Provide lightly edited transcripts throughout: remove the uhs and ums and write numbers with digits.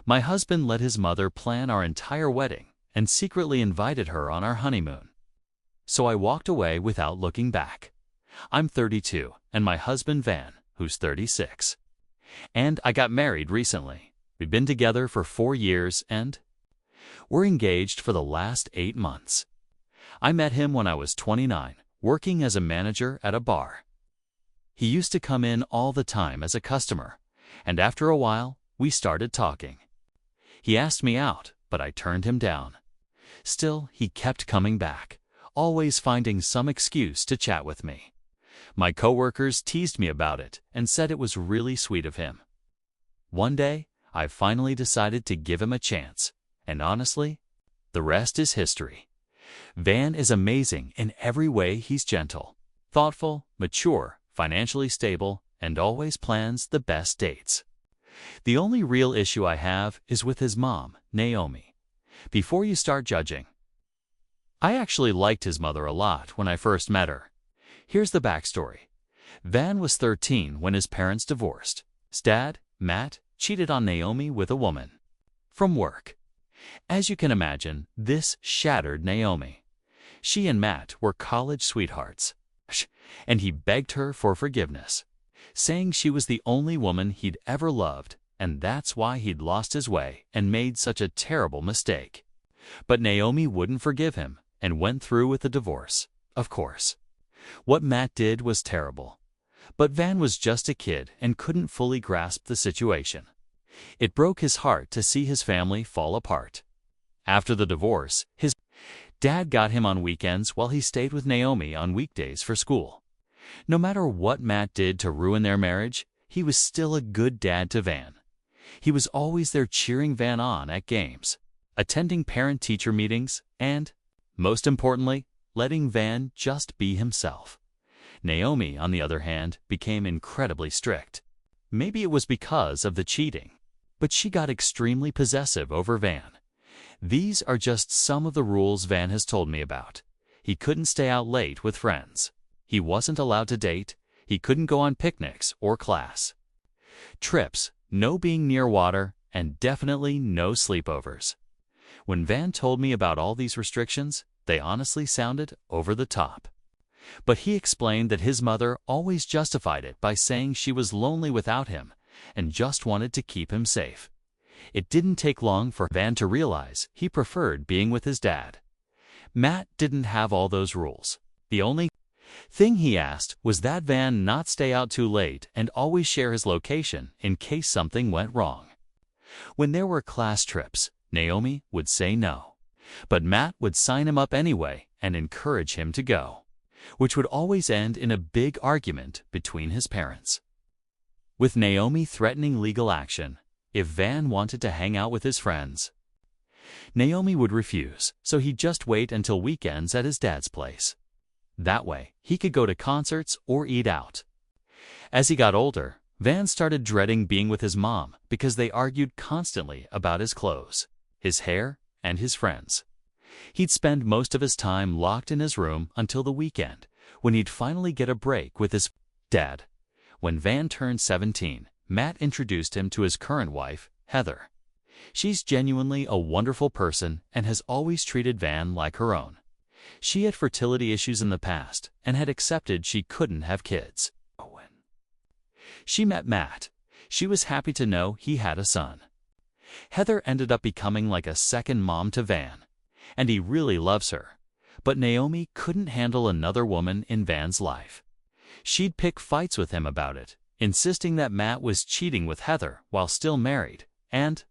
My husband let his mother plan our entire wedding and secretly invited her on our honeymoon. So I walked away without looking back. I'm 32, and my husband Van, who's 36. And I got married recently. We've been together for 4 years and we're engaged for the last 8 months. I met him when I was 29, working as a manager at a bar. He used to come in all the time as a customer, and after a while, we started talking. He asked me out, but I turned him down. Still, he kept coming back, always finding some excuse to chat with me. My coworkers teased me about it and said it was really sweet of him. One day, I finally decided to give him a chance, and honestly, the rest is history. Van is amazing in every way. He's gentle, thoughtful, mature, financially stable, and always plans the best dates. The only real issue I have is with his mom, Naomi. Before you start judging, I actually liked his mother a lot when I first met her. Here's the backstory. Van was 13 when his parents divorced. His dad, Matt, cheated on Naomi with a woman from work. As you can imagine, this shattered Naomi. She and Matt were college sweethearts, and he begged her for forgiveness, saying she was the only woman he'd ever loved, and that's why he'd lost his way and made such a terrible mistake. But Naomi wouldn't forgive him and went through with the divorce, of course. What Matt did was terrible, but Van was just a kid and couldn't fully grasp the situation. It broke his heart to see his family fall apart. After the divorce, his dad got him on weekends while he stayed with Naomi on weekdays for school. No matter what Matt did to ruin their marriage, he was still a good dad to Van. He was always there cheering Van on at games, attending parent-teacher meetings, and, most importantly, letting Van just be himself. Naomi, on the other hand, became incredibly strict. Maybe it was because of the cheating, but she got extremely possessive over Van. These are just some of the rules Van has told me about. He couldn't stay out late with friends. He wasn't allowed to date. He couldn't go on picnics or class trips, no being near water, and definitely no sleepovers. When Van told me about all these restrictions, they honestly sounded over the top. But he explained that his mother always justified it by saying she was lonely without him and just wanted to keep him safe. It didn't take long for Van to realize he preferred being with his dad. Matt didn't have all those rules. The only thing he asked was that Van not stay out too late and always share his location in case something went wrong. When there were class trips, Naomi would say no, but Matt would sign him up anyway and encourage him to go, which would always end in a big argument between his parents, with Naomi threatening legal action if Van wanted to hang out with his friends. Naomi would refuse, so he'd just wait until weekends at his dad's place. That way, he could go to concerts or eat out. As he got older, Van started dreading being with his mom because they argued constantly about his clothes, his hair, and his friends. He'd spend most of his time locked in his room until the weekend, when he'd finally get a break with his dad. When Van turned 17, Matt introduced him to his current wife, Heather. She's genuinely a wonderful person and has always treated Van like her own. She had fertility issues in the past and had accepted she couldn't have kids. When she met Matt, she was happy to know he had a son. Heather ended up becoming like a second mom to Van, and he really loves her. But Naomi couldn't handle another woman in Van's life. She'd pick fights with him about it, insisting that Matt was cheating with Heather while still married, and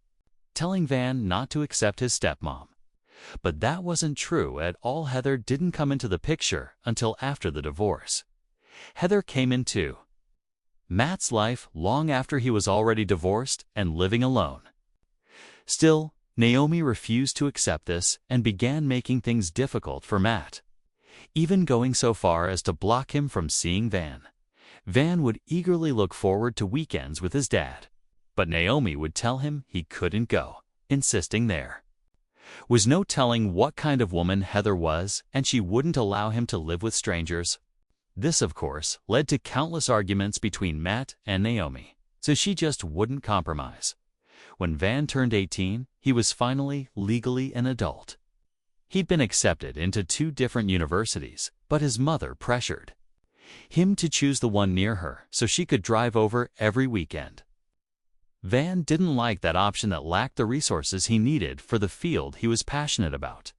telling Van not to accept his stepmom. But that wasn't true at all. Heather didn't come into the picture until after the divorce. Heather came into Matt's life long after he was already divorced and living alone. Still, Naomi refused to accept this and began making things difficult for Matt, even going so far as to block him from seeing Van. Van would eagerly look forward to weekends with his dad, but Naomi would tell him he couldn't go, insisting there was no telling what kind of woman Heather was, and she wouldn't allow him to live with strangers. This, of course, led to countless arguments between Matt and Naomi, so she just wouldn't compromise. When Van turned 18, he was finally legally an adult. He'd been accepted into 2 different universities, but his mother pressured him to choose the one near her so she could drive over every weekend. Van didn't like that option that lacked the resources he needed for the field he was passionate about.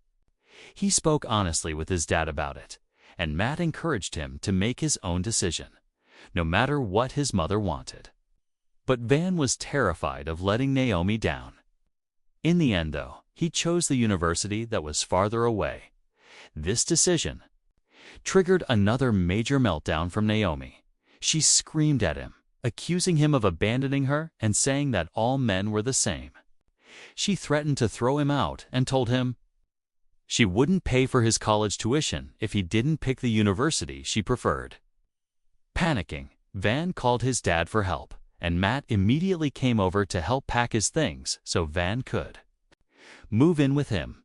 He spoke honestly with his dad about it, and Matt encouraged him to make his own decision, no matter what his mother wanted. But Van was terrified of letting Naomi down. In the end, though, he chose the university that was farther away. This decision triggered another major meltdown from Naomi. She screamed at him, accusing him of abandoning her and saying that all men were the same. She threatened to throw him out and told him she wouldn't pay for his college tuition if he didn't pick the university she preferred. Panicking, Van called his dad for help, and Matt immediately came over to help pack his things so Van could move in with him.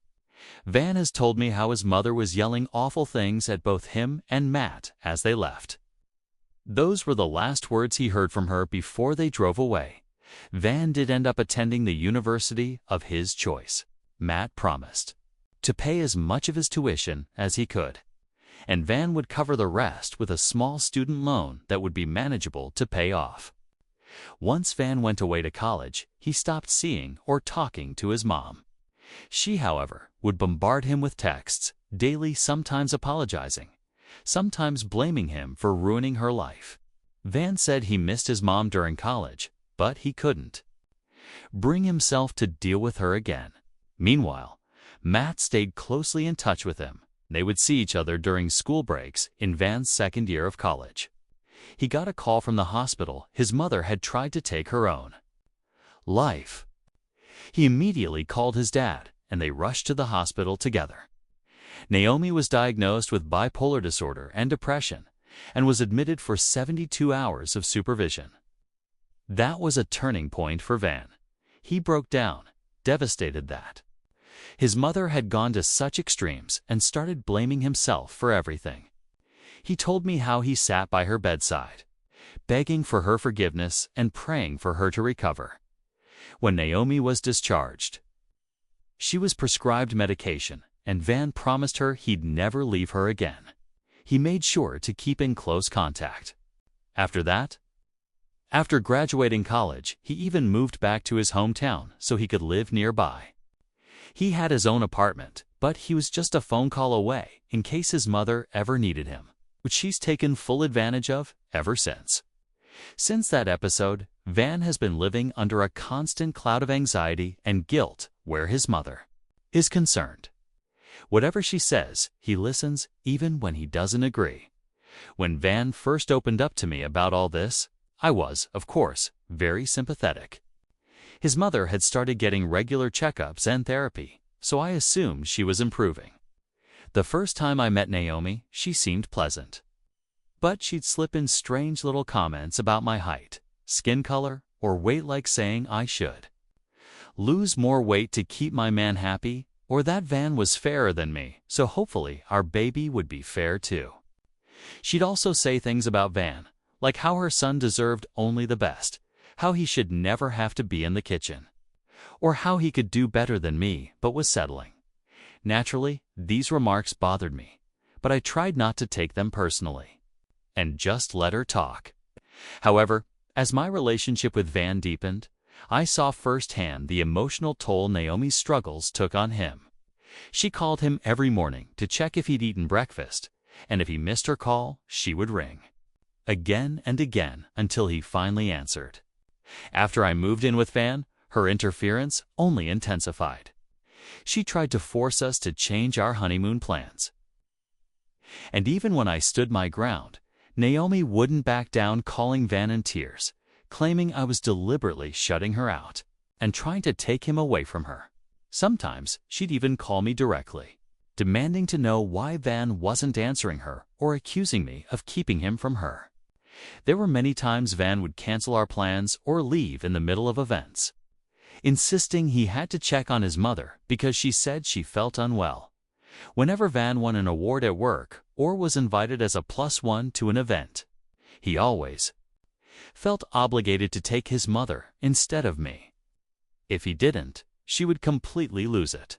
Van has told me how his mother was yelling awful things at both him and Matt as they left. Those were the last words he heard from her before they drove away. Van did end up attending the university of his choice. Matt promised to pay as much of his tuition as he could, and Van would cover the rest with a small student loan that would be manageable to pay off. Once Van went away to college, he stopped seeing or talking to his mom. She, however, would bombard him with texts, daily, sometimes apologizing, sometimes blaming him for ruining her life. Van said he missed his mom during college, but he couldn't bring himself to deal with her again. Meanwhile, Matt stayed closely in touch with him. They would see each other during school breaks in Van's second year of college. He got a call from the hospital his mother had tried to take her own life. He immediately called his dad, and they rushed to the hospital together. Naomi was diagnosed with bipolar disorder and depression, and was admitted for 72 hours of supervision. That was a turning point for Van. He broke down, devastated that his mother had gone to such extremes and started blaming himself for everything. He told me how he sat by her bedside, begging for her forgiveness and praying for her to recover. When Naomi was discharged, she was prescribed medication, and Van promised her he'd never leave her again. He made sure to keep in close contact. After graduating college, he even moved back to his hometown so he could live nearby. He had his own apartment, but he was just a phone call away in case his mother ever needed him, which she's taken full advantage of ever since. Since that episode, Van has been living under a constant cloud of anxiety and guilt where his mother is concerned. Whatever she says, he listens even when he doesn't agree. When Van first opened up to me about all this, I was, of course, very sympathetic. His mother had started getting regular checkups and therapy, so I assumed she was improving. The first time I met Naomi, she seemed pleasant. But she'd slip in strange little comments about my height, skin color, or weight, like saying I should lose more weight to keep my man happy, or that Van was fairer than me, so hopefully our baby would be fair too. She'd also say things about Van, like how her son deserved only the best, how he should never have to be in the kitchen, or how he could do better than me but was settling. Naturally, these remarks bothered me, but I tried not to take them personally and just let her talk. However, as my relationship with Van deepened, I saw firsthand the emotional toll Naomi's struggles took on him. She called him every morning to check if he'd eaten breakfast, and if he missed her call, she would ring again and again until he finally answered. After I moved in with Van, her interference only intensified. She tried to force us to change our honeymoon plans. And even when I stood my ground, Naomi wouldn't back down, calling Van in tears, claiming I was deliberately shutting her out and trying to take him away from her. Sometimes she'd even call me directly, demanding to know why Van wasn't answering her or accusing me of keeping him from her. There were many times Van would cancel our plans or leave in the middle of events, insisting he had to check on his mother because she said she felt unwell. Whenever Van won an award at work or was invited as a +1 to an event, he always felt obligated to take his mother instead of me. If he didn't, she would completely lose it.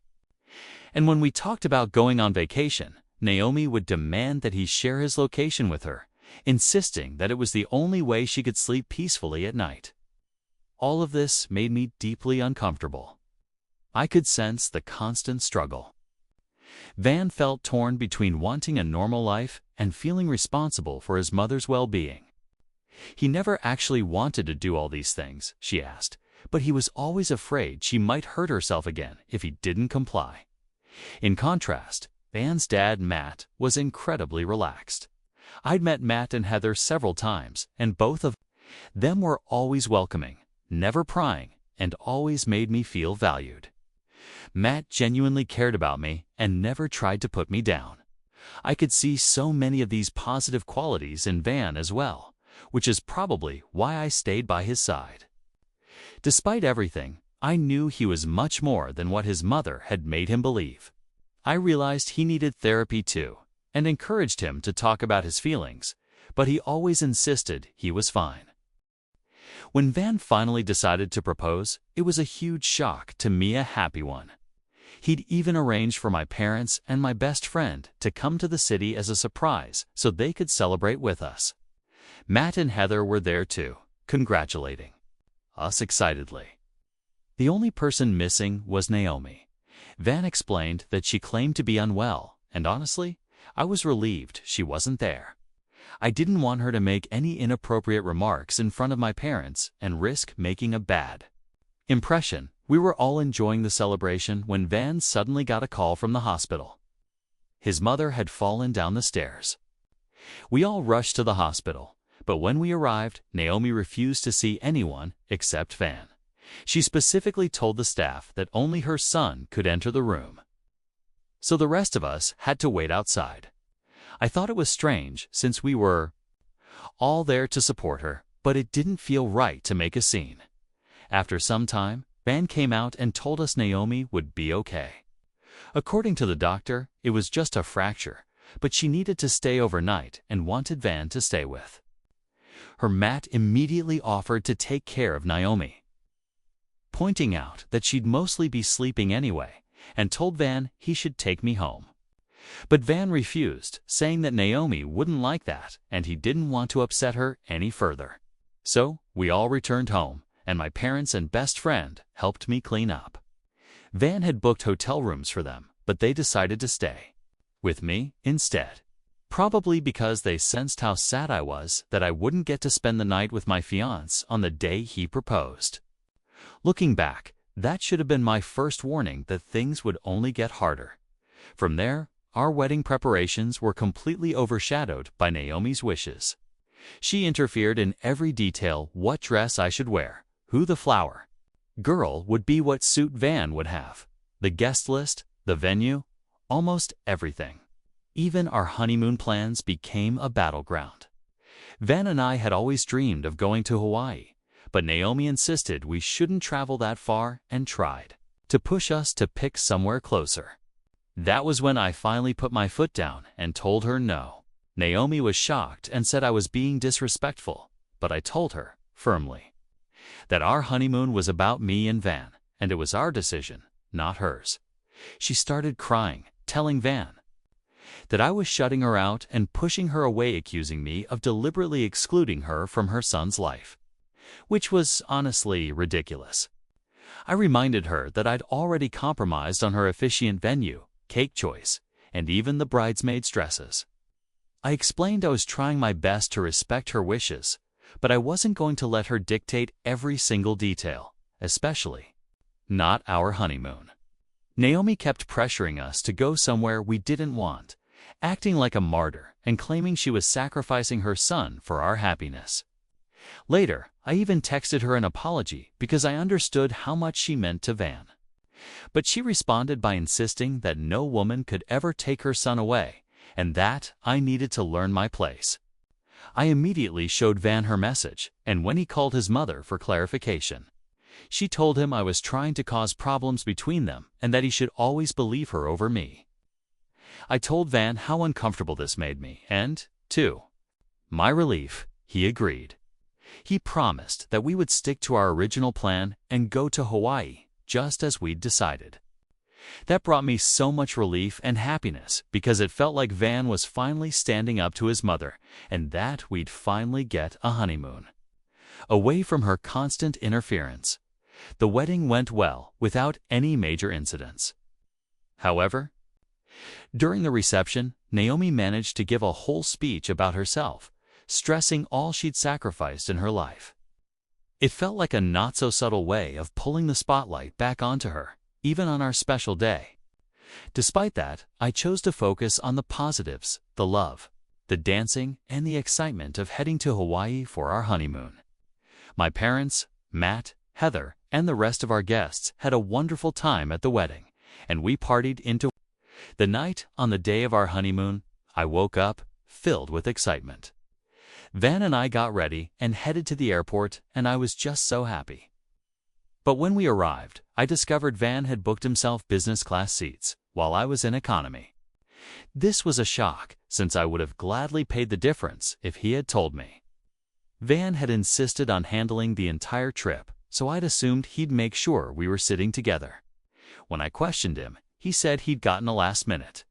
And when we talked about going on vacation, Naomi would demand that he share his location with her, insisting that it was the only way she could sleep peacefully at night. All of this made me deeply uncomfortable. I could sense the constant struggle. Van felt torn between wanting a normal life and feeling responsible for his mother's well-being. He never actually wanted to do all these things, she asked, but he was always afraid she might hurt herself again if he didn't comply. In contrast, Van's dad, Matt, was incredibly relaxed. I'd met Matt and Heather several times, and both of them were always welcoming, never prying, and always made me feel valued. Matt genuinely cared about me and never tried to put me down. I could see so many of these positive qualities in Van as well, which is probably why I stayed by his side. Despite everything, I knew he was much more than what his mother had made him believe. I realized he needed therapy too, and encouraged him to talk about his feelings, but he always insisted he was fine. When Van finally decided to propose, it was a huge shock to me, a happy one. He'd even arranged for my parents and my best friend to come to the city as a surprise so they could celebrate with us. Matt and Heather were there too, congratulating us excitedly. The only person missing was Naomi. Van explained that she claimed to be unwell, and honestly, I was relieved she wasn't there. I didn't want her to make any inappropriate remarks in front of my parents and risk making a bad impression. We were all enjoying the celebration when Van suddenly got a call from the hospital. His mother had fallen down the stairs. We all rushed to the hospital, but when we arrived, Naomi refused to see anyone except Van. She specifically told the staff that only her son could enter the room. So the rest of us had to wait outside. I thought it was strange since we were all there to support her, but it didn't feel right to make a scene. After some time, Van came out and told us Naomi would be okay. According to the doctor, it was just a fracture, but she needed to stay overnight and wanted Van to stay with her. Matt immediately offered to take care of Naomi, pointing out that she'd mostly be sleeping anyway, and told Van he should take me home. But Van refused, saying that Naomi wouldn't like that and he didn't want to upset her any further. So we all returned home, and my parents and best friend helped me clean up. Van had booked hotel rooms for them, but they decided to stay with me instead. Probably because they sensed how sad I was that I wouldn't get to spend the night with my fiancé on the day he proposed. Looking back, that should have been my first warning that things would only get harder. From there, our wedding preparations were completely overshadowed by Naomi's wishes. She interfered in every detail: what dress I should wear, who the flower girl would be, what suit Van would have, the guest list, the venue, almost everything. Even our honeymoon plans became a battleground. Van and I had always dreamed of going to Hawaii, but Naomi insisted we shouldn't travel that far and tried to push us to pick somewhere closer. That was when I finally put my foot down and told her no. Naomi was shocked and said I was being disrespectful, but I told her, firmly, that our honeymoon was about me and Van, and it was our decision, not hers. She started crying, telling Van that I was shutting her out and pushing her away, accusing me of deliberately excluding her from her son's life, which was honestly ridiculous. I reminded her that I'd already compromised on her officiant venue, cake choice, and even the bridesmaids' dresses. I explained I was trying my best to respect her wishes, but I wasn't going to let her dictate every single detail, especially not our honeymoon. Naomi kept pressuring us to go somewhere we didn't want, acting like a martyr and claiming she was sacrificing her son for our happiness. Later, I even texted her an apology because I understood how much she meant to Van. But she responded by insisting that no woman could ever take her son away, and that I needed to learn my place. I immediately showed Van her message, and when he called his mother for clarification, she told him I was trying to cause problems between them and that he should always believe her over me. I told Van how uncomfortable this made me, and, to my relief, he agreed. He promised that we would stick to our original plan and go to Hawaii, just as we'd decided. That brought me so much relief and happiness because it felt like Van was finally standing up to his mother and that we'd finally get a honeymoon. Away from her constant interference. The wedding went well without any major incidents. However, during the reception, Naomi managed to give a whole speech about herself, stressing all she'd sacrificed in her life. It felt like a not-so-subtle way of pulling the spotlight back onto her, even on our special day. Despite that, I chose to focus on the positives, the love, the dancing, and the excitement of heading to Hawaii for our honeymoon. My parents, Matt, Heather, and the rest of our guests had a wonderful time at the wedding, and we partied into the night. On the day of our honeymoon, I woke up filled with excitement. Van and I got ready and headed to the airport, and I was just so happy. But when we arrived, I discovered Van had booked himself business class seats, while I was in economy. This was a shock, since I would have gladly paid the difference if he had told me. Van had insisted on handling the entire trip, so I'd assumed he'd make sure we were sitting together. When I questioned him, he said he'd gotten a last-minute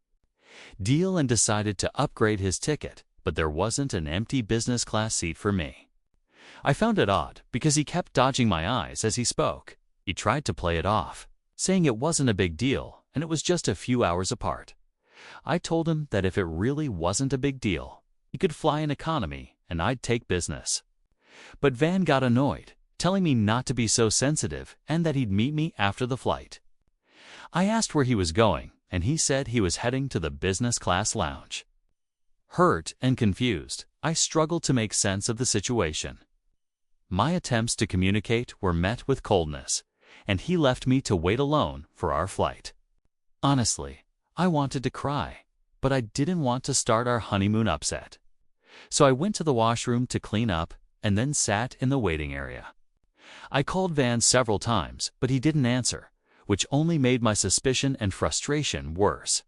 deal and decided to upgrade his ticket, but there wasn't an empty business class seat for me. I found it odd because he kept dodging my eyes as he spoke. He tried to play it off, saying it wasn't a big deal and it was just a few hours apart. I told him that if it really wasn't a big deal, he could fly in economy and I'd take business. But Van got annoyed, telling me not to be so sensitive and that he'd meet me after the flight. I asked where he was going, and he said he was heading to the business class lounge. Hurt and confused, I struggled to make sense of the situation. My attempts to communicate were met with coldness, and he left me to wait alone for our flight. Honestly, I wanted to cry, but I didn't want to start our honeymoon upset. So I went to the washroom to clean up and then sat in the waiting area. I called Van several times, but he didn't answer, which only made my suspicion and frustration worse.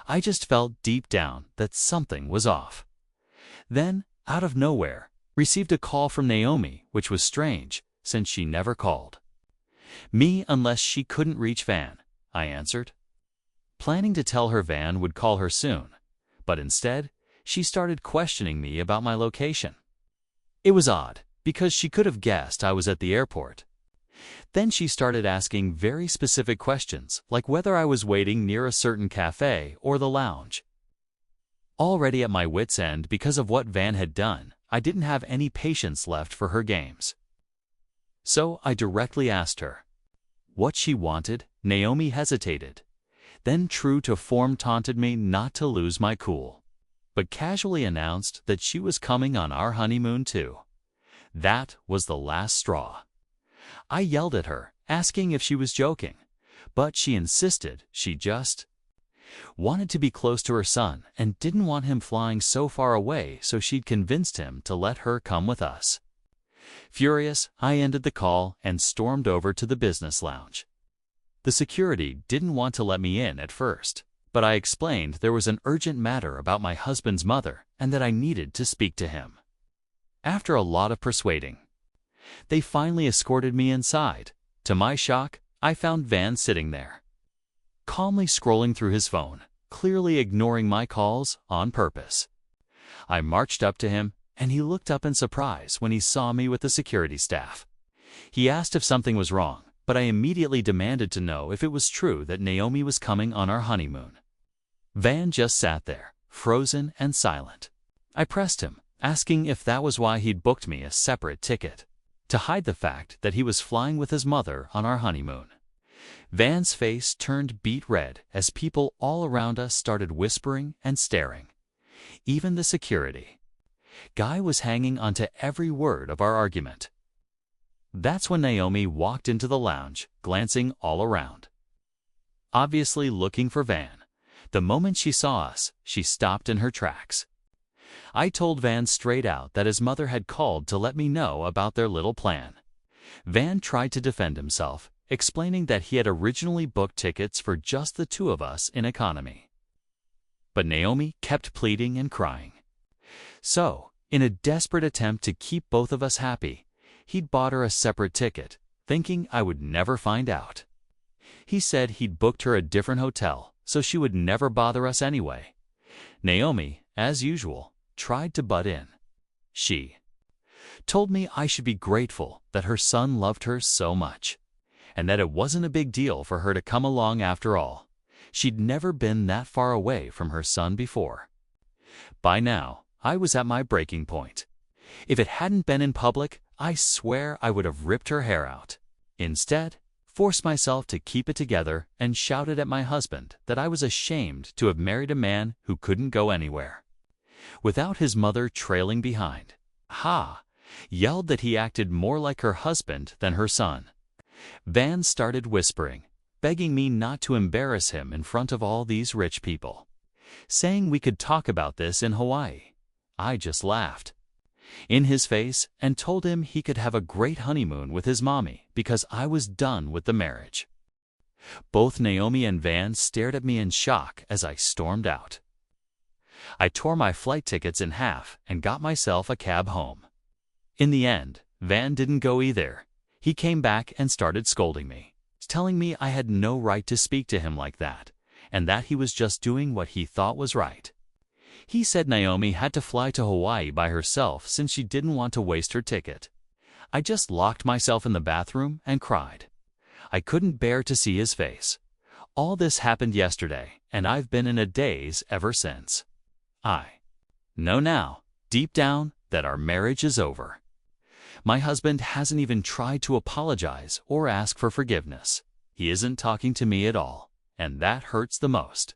I just felt deep down that something was off. Then, out of nowhere, received a call from Naomi, which was strange, since she never called me unless she couldn't reach Van, I answered, planning to tell her Van would call her soon, but instead, she started questioning me about my location. It was odd, because she could have guessed I was at the airport. Then she started asking very specific questions, like whether I was waiting near a certain cafe or the lounge. Already at my wit's end because of what Van had done, I didn't have any patience left for her games. So I directly asked her what she wanted. Naomi hesitated, then true to form taunted me not to lose my cool, but casually announced that she was coming on our honeymoon too. That was the last straw. I yelled at her, asking if she was joking, but she insisted she just wanted to be close to her son and didn't want him flying so far away, so she'd convinced him to let her come with us. Furious, I ended the call and stormed over to the business lounge. The security didn't want to let me in at first, but I explained there was an urgent matter about my husband's mother and that I needed to speak to him. After a lot of persuading, they finally escorted me inside. To my shock, I found Van sitting there, calmly scrolling through his phone, clearly ignoring my calls on purpose. I marched up to him, and he looked up in surprise when he saw me with the security staff. He asked if something was wrong, but I immediately demanded to know if it was true that Naomi was coming on our honeymoon. Van just sat there, frozen and silent. I pressed him, asking if that was why he'd booked me a separate ticket, to hide the fact that he was flying with his mother on our honeymoon. Van's face turned beet red as people all around us started whispering and staring. Even the security guy was hanging onto every word of our argument. That's when Naomi walked into the lounge, glancing all around, obviously looking for Van. The moment she saw us, she stopped in her tracks. I told Van straight out that his mother had called to let me know about their little plan. Van tried to defend himself, explaining that he had originally booked tickets for just the two of us in economy. But Naomi kept pleading and crying. So, In a desperate attempt to keep both of us happy, he'd bought her a separate ticket, thinking I would never find out. He said he'd booked her a different hotel, so she would never bother us anyway. Naomi, as usual, tried to butt in. She told me I should be grateful that her son loved her so much, and that it wasn't a big deal for her to come along after all. She'd never been that far away from her son before. By now, I was at my breaking point. If it hadn't been in public, I swear I would have ripped her hair out. Instead, forced myself to keep it together and shouted at my husband that I was ashamed to have married a man who couldn't go anywhere without his mother trailing behind. Yelled that he acted more like her husband than her son. Van started whispering, begging me not to embarrass him in front of all these rich people, saying we could talk about this in Hawaii. I just laughed in his face and told him he could have a great honeymoon with his mommy because I was done with the marriage. Both Naomi and Van stared at me in shock as I stormed out. I tore my flight tickets in half and got myself a cab home. In the end, Van didn't go either. He came back and started scolding me, telling me I had no right to speak to him like that, and that he was just doing what he thought was right. He said Naomi had to fly to Hawaii by herself since she didn't want to waste her ticket. I just locked myself in the bathroom and cried. I couldn't bear to see his face. All this happened yesterday, and I've been in a daze ever since. I know now, deep down, that our marriage is over. My husband hasn't even tried to apologize or ask for forgiveness. He isn't talking to me at all, and that hurts the most.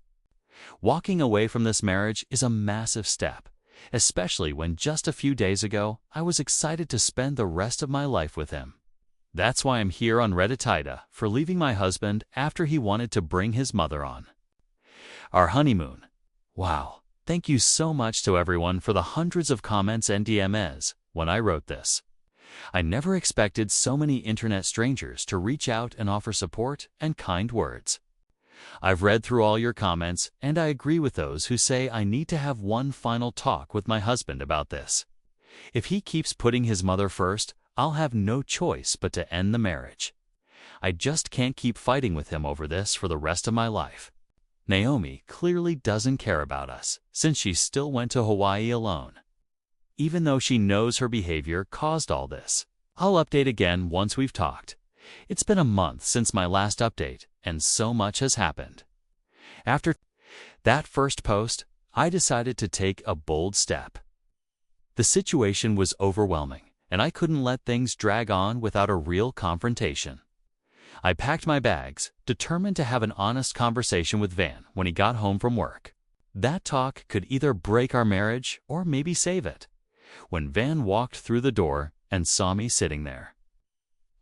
Walking away from this marriage is a massive step, especially when just a few days ago I was excited to spend the rest of my life with him. That's why I'm here on Reddit for leaving my husband after he wanted to bring his mother on our honeymoon. Wow. Thank you so much to everyone for the hundreds of comments and DMs when I wrote this. I never expected so many internet strangers to reach out and offer support and kind words. I've read through all your comments, and I agree with those who say I need to have one final talk with my husband about this. If he keeps putting his mother first, I'll have no choice but to end the marriage. I just can't keep fighting with him over this for the rest of my life. Naomi clearly doesn't care about us, since she still went to Hawaii alone. Even though she knows her behavior caused all this. I'll update again once we've talked. It's been a month since my last update, and so much has happened. After that first post, I decided to take a bold step. The situation was overwhelming, and I couldn't let things drag on without a real confrontation. I packed my bags, determined to have an honest conversation with Van when he got home from work. That talk could either break our marriage or maybe save it. When Van walked through the door and saw me sitting there,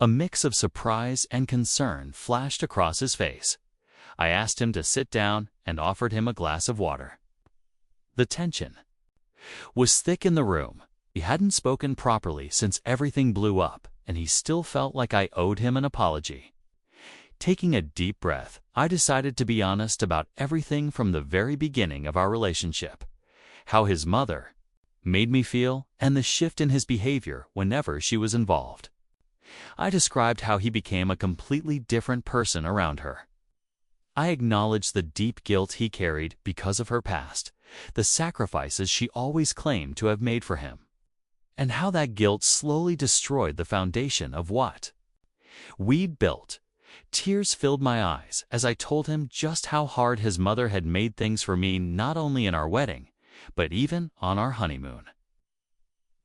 a mix of surprise and concern flashed across his face. I asked him to sit down and offered him a glass of water. The tension was thick in the room. He hadn't spoken properly since everything blew up, and he still felt like I owed him an apology. Taking a deep breath, I decided to be honest about everything from the very beginning of our relationship, how his mother made me feel, and the shift in his behavior whenever she was involved. I described how he became a completely different person around her. I acknowledged the deep guilt he carried because of her past, the sacrifices she always claimed to have made for him, and how that guilt slowly destroyed the foundation of what we'd built. Tears filled my eyes as I told him just how hard his mother had made things for me, not only in our wedding, but even on our honeymoon.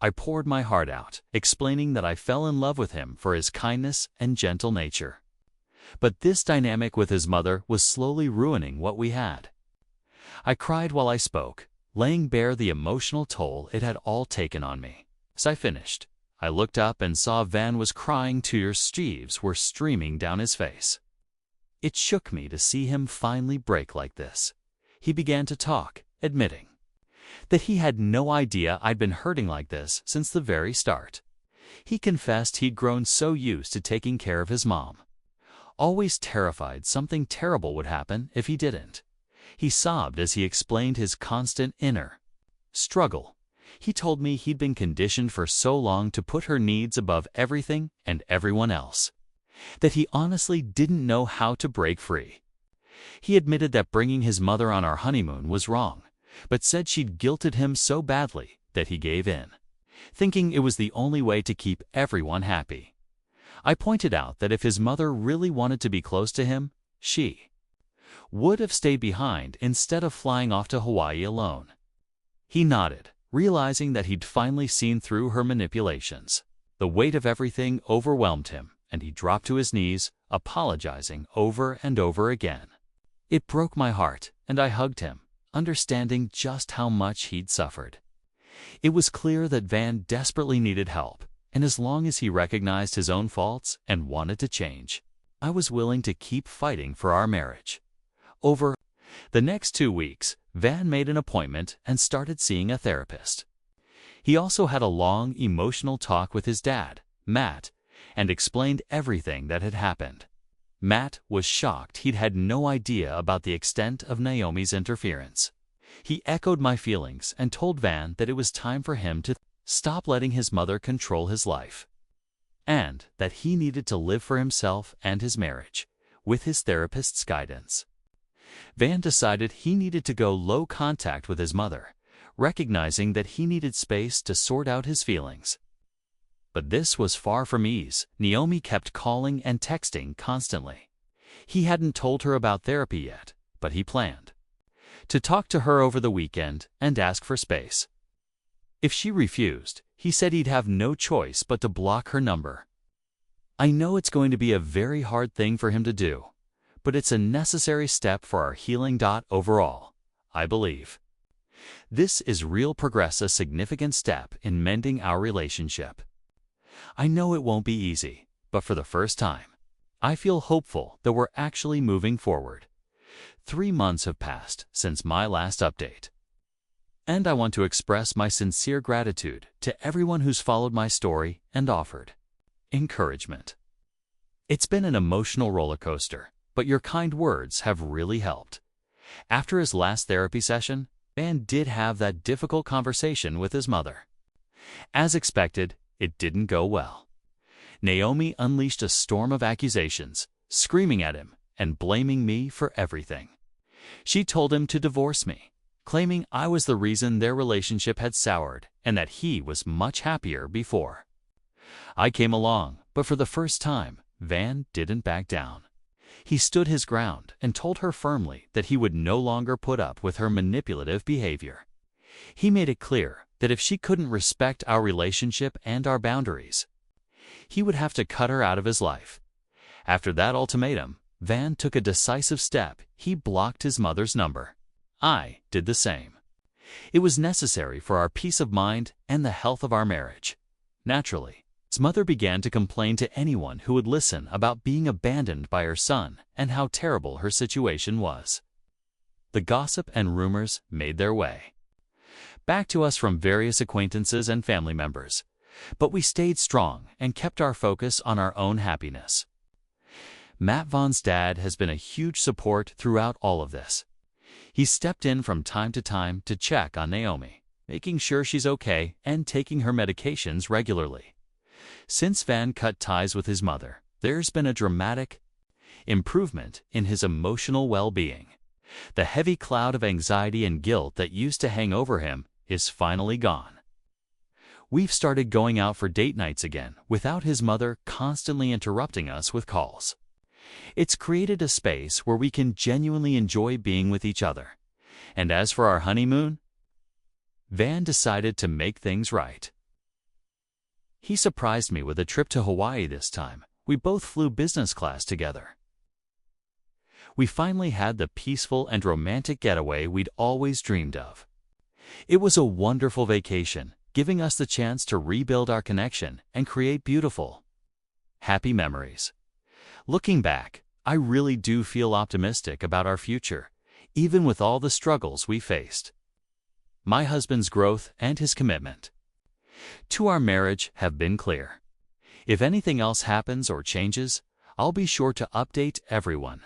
I poured my heart out, explaining that I fell in love with him for his kindness and gentle nature. But this dynamic with his mother was slowly ruining what we had. I cried while I spoke, laying bare the emotional toll it had all taken on me. As I finished, I looked up and saw Van was crying. Tears were streaming down his face. It shook me to see him finally break like this. He began to talk, admitting that he had no idea I'd been hurting like this since the very start. He confessed he'd grown so used to taking care of his mom, always terrified something terrible would happen if he didn't. He sobbed as he explained his constant inner struggle, He told me he'd been conditioned for so long to put her needs above everything and everyone else, that he honestly didn't know how to break free. He admitted that bringing his mother on our honeymoon was wrong, but said she'd guilted him so badly that he gave in, thinking it was the only way to keep everyone happy. I pointed out that if his mother really wanted to be close to him, she would have stayed behind instead of flying off to Hawaii alone. He nodded, realizing that he'd finally seen through her manipulations. The weight of everything overwhelmed him, and he dropped to his knees, apologizing over and over again. It broke my heart, and I hugged him, understanding just how much he'd suffered. It was clear that Van desperately needed help, and as long as he recognized his own faults and wanted to change, I was willing to keep fighting for our marriage. Over the next 2 weeks, Van made an appointment and started seeing a therapist. He also had a long, emotional talk with his dad, Matt, and explained everything that had happened. Matt was shocked he'd had no idea about the extent of Naomi's interference. He echoed my feelings and told Van that it was time for him to stop letting his mother control his life, and that he needed to live for himself and his marriage, with his therapist's guidance. Van decided he needed to go low contact with his mother, recognizing that he needed space to sort out his feelings. But this was far from ease. Naomi kept calling and texting constantly. He hadn't told her about therapy yet, but he planned to talk to her over the weekend and ask for space. If she refused, he said he'd have no choice but to block her number. I know it's going to be a very hard thing for him to do, but it's a necessary step for our healing. Overall, I believe this is real progress, a significant step in mending our relationship. I know it won't be easy, but for the first time, I feel hopeful that we're actually moving forward. 3 months have passed since my last update, and I want to express my sincere gratitude to everyone who's followed my story and offered encouragement. It's been an emotional roller coaster, but your kind words have really helped. After his last therapy session, Van did have that difficult conversation with his mother. As expected, it didn't go well. Naomi unleashed a storm of accusations, screaming at him and blaming me for everything. She told him to divorce me, claiming I was the reason their relationship had soured and that he was much happier before. I came along, but for the first time, Van didn't back down. He stood his ground and told her firmly that he would no longer put up with her manipulative behavior. He made it clear that if she couldn't respect our relationship and our boundaries, he would have to cut her out of his life. After that ultimatum, Van took a decisive step. He blocked his mother's number. I did the same. It was necessary for our peace of mind and the health of our marriage. Naturally, his mother began to complain to anyone who would listen about being abandoned by her son and how terrible her situation was. The gossip and rumors made their way back to us from various acquaintances and family members, but we stayed strong and kept our focus on our own happiness. Matt Vaughn's dad has been a huge support throughout all of this. He stepped in from time to check on Naomi, making sure she's okay and taking her medications regularly. Since Van cut ties with his mother, there's been a dramatic improvement in his emotional well-being. The heavy cloud of anxiety and guilt that used to hang over him is finally gone. We've started going out for date nights again without his mother constantly interrupting us with calls. It's created a space where we can genuinely enjoy being with each other. And as for our honeymoon, Van decided to make things right. He surprised me with a trip to Hawaii this time. We both flew business class together. We finally had the peaceful and romantic getaway we'd always dreamed of. It was a wonderful vacation, giving us the chance to rebuild our connection and create beautiful, happy memories. Looking back, I really do feel optimistic about our future, even with all the struggles we faced. My husband's growth and his commitment to our marriage have been clear. If anything else happens or changes, I'll be sure to update everyone.